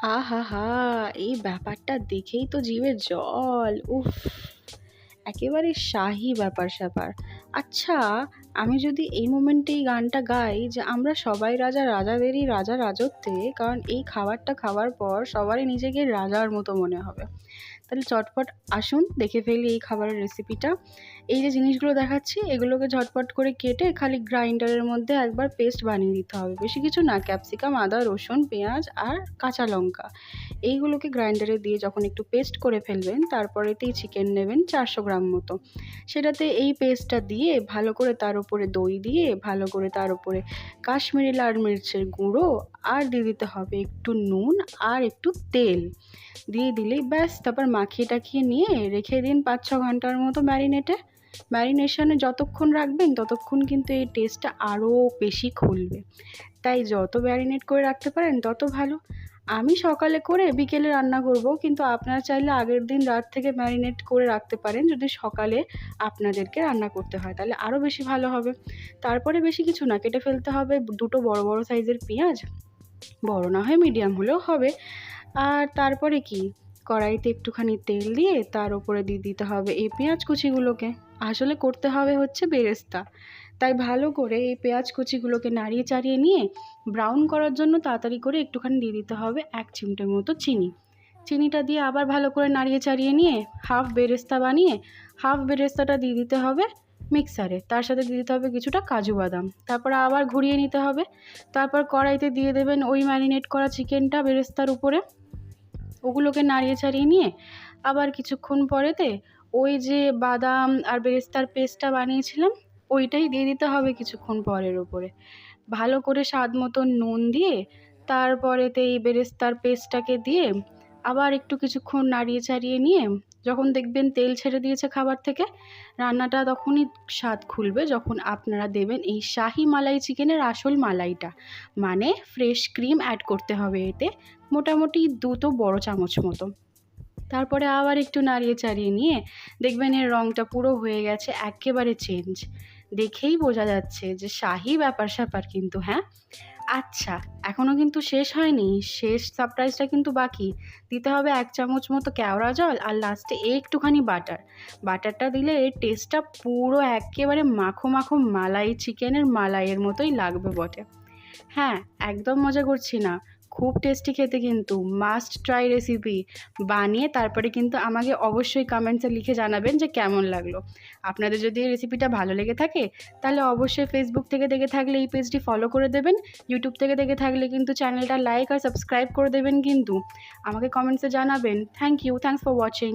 আহাহা! এই ব্যাপারটা দেখেই তো জিভে জল। উফ! একেবারে শাহী ব্যাপার-স্যাপার। আচ্ছা, আমি যদি এই মোমেন্টেই গানটা গাই যে আমরা সবাই রাজা, রাজাদেরই রাজা রাজত্বে, কারণ এই খাবারটা খাওয়ার পর সবারই নিজেকে রাজার মতো মনে হবে। তাহলে চটপট আসুন দেখে ফেলি এই খাবারের রেসিপিটা। এই যে জিনিসগুলো দেখাচ্ছি এগুলোকে ঝটপট করে কেটে খালি গ্রাইন্ডারের মধ্যে একবার পেস্ট বানিয়ে দিতে হবে। বেশি কিছু না, ক্যাপসিকাম, আদা, রসুন, পেঁয়াজ আর কাঁচা লঙ্কা। এইগুলোকে গ্রাইন্ডারে দিয়ে যখন একটু পেস্ট করে ফেলবেন তারপরেতেই চিকেন নেবেন 400 গ্রাম মতো। সেটাতে এই পেস্টটা দিয়ে ভালো করে তার উপরে দই দিয়ে ভালো করে তার উপরে কাশ্মীরি লাল মির্চের গুঁড়ো আর দিয়ে দিতে হবে একটু নুন আর একটু তেল। দিয়ে দিলেই ব্যাস, তারপর মাখিয়ে টাখিয়ে নিয়ে রেখে দিন 5-6 ঘন্টার মতো ম্যারিনেটে। ম্যারিনেশনে যতক্ষণ রাখবেন ততক্ষণ কিন্তু এই টেস্টটা আরও বেশি খুলবে। তাই যত ম্যারিনেট করে রাখতে পারেন তত ভালো। আমি সকালে করে বিকেলে রান্না করব, কিন্তু আপনারা চাইলে আগের দিন রাত থেকে ম্যারিনেট করে রাখতে পারেন যদি সকালে আপনাদেরকে রান্না করতে হয়, তাহলে আরও বেশি ভালো হবে। তারপরে বেশি কিছু না, কেটে ফেলতে হবে দুটো বড় বড় সাইজের পেঁয়াজ, বড় না হয় মিডিয়াম হলেও হবে। আর তারপরে কি, কড়াইতে একটুখানি তেল দিয়ে তার উপরে দিয়ে দিতে হবে এই পেঁয়াজ কুচিগুলোকে। আসলে করতে হবে হচ্ছে বেরেস্তা, তাই ভালো করে এই পেঁয়াজ কুচিগুলোকে নাড়িয়ে চাড়িয়ে নিয়ে ব্রাউন করার জন্য তাড়াতাড়ি করে একটুখানি দিয়ে দিতে হবে 1 চিমটে মতো চিনি। চিনিটা দিয়ে আবার ভালো করে নাড়িয়ে চাড়িয়ে নিয়ে হাফ বেরেস্তা বানিয়ে হাফ বেরেস্তাটা দিয়ে দিতে হবে মিক্সারে। তার সাথে দিয়ে দিতে হবে কিছুটা কাজু বাদাম। তারপর আবার ঘুরিয়ে নিতে হবে। তারপর কড়াইতে দিয়ে দেবেন ওই ম্যারিনেট করা চিকেনটা বেরেস্তার উপরে। ওগুলোকে নাড়িয়ে চাড়িয়ে নিয়ে আবার কিছুক্ষণ পরেতে ওই যে বাদাম আর বেরেস্তার পেস্টটা বানিয়েছিলাম ওইটাই দিয়ে দিতে হবে কিছুক্ষণ পরের ওপরে। ভালো করে স্বাদ মতো নুন দিয়ে তারপরেতে এই বেরেস্তার পেস্টটাকে দিয়ে আবার একটু কিছুক্ষণ নাড়িয়ে চাড়িয়ে নিয়ে যখন দেখবেন তেল ছেড়ে দিয়েছে খাবার থেকে, রান্নাটা তখনই স্বাদ খুলবে যখন আপনারা দেবেন এই শাহি মালাই চিকেনের আসল মালাইটা, মানে ফ্রেশ ক্রিম অ্যাড করতে হবে এতে, মোটামুটি 2 বড় চামচ মতো। তারপরে আবার একটু নাড়িয়ে চাড়িয়ে নিয়ে দেখবেন এর রঙটা পুরো হয়ে গেছে একেবারে চেঞ্জ। দেখেই বোঝা যাচ্ছে যে শাহি ব্যাপার-স্যাপার কিন্তু, হ্যাঁ? আচ্ছা, এখনও কিন্তু শেষ হয়নি। শেষ সারপ্রাইজটা কিন্তু বাকি। দিতে হবে 1 চামচ মতো কেওড়া জল আর লাস্টে একটুখানি বাটার। বাটারটা দিলে এর টেস্টটা পুরো এক্কেবারে মাখো, মাখো মালাই চিকেনের মালাইয়ের মতোই লাগবে বটে। হ্যাঁ, একদম মজা করছি না। খুব টেস্টি খেতে কিন্তু, মাস্ট ট্রাই রেসিপি। বানিয়ে তারপরে কিন্তু আমাকে অবশ্যই কমেন্টসে লিখে জানাবেন যে কেমন লাগলো। আপনাদের যদি এই রেসিপিটা ভালো লেগে থাকে তাহলে অবশ্যই ফেসবুক থেকে দেখে থাকলে এই পেজটি ফলো করে দেবেন। ইউটিউব থেকে দেখে থাকলে কিন্তু চ্যানেলটা লাইক আর সাবস্ক্রাইব করে দেবেন কিন্তু। আমাকে কমেন্টসে জানাবেন। Thank you, thanks for watching.